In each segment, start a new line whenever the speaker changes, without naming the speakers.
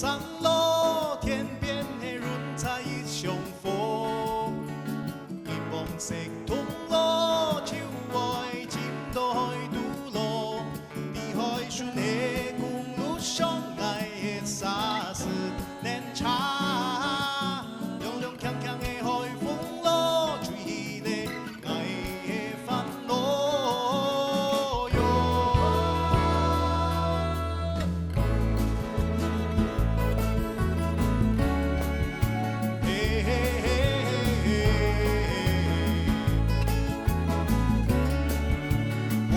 上路，天边的云彩相逢，日光石通路，树外浸到海渡路，碧海顺的公路上爱的沙石连茶，踉踉跄跄的海风路，吹起的爱的烦恼哟。嘿嘿嘿嘿哦，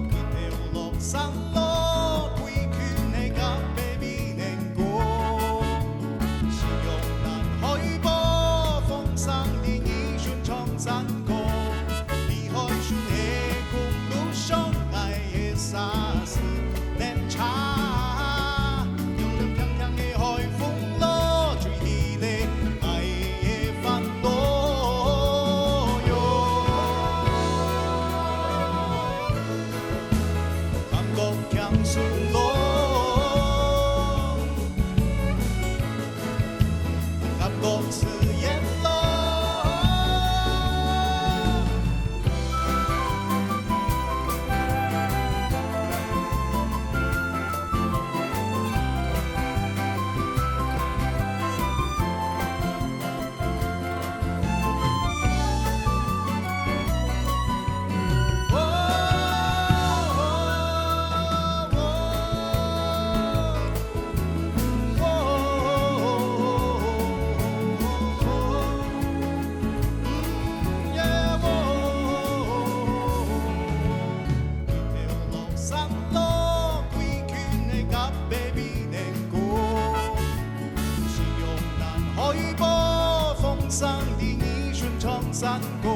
一条路上路，归去那个 baby 年过，是用咱海波风上的一顺长山歌，碧海顺的公路上爱的沙石连茶，踉踉跄跄的海风路，吹起的爱的烦恼哟。感觉强顺路，感觉刺眼路。上路归去的甲 baby 年过，是用咱海波风上的一顺长山歌。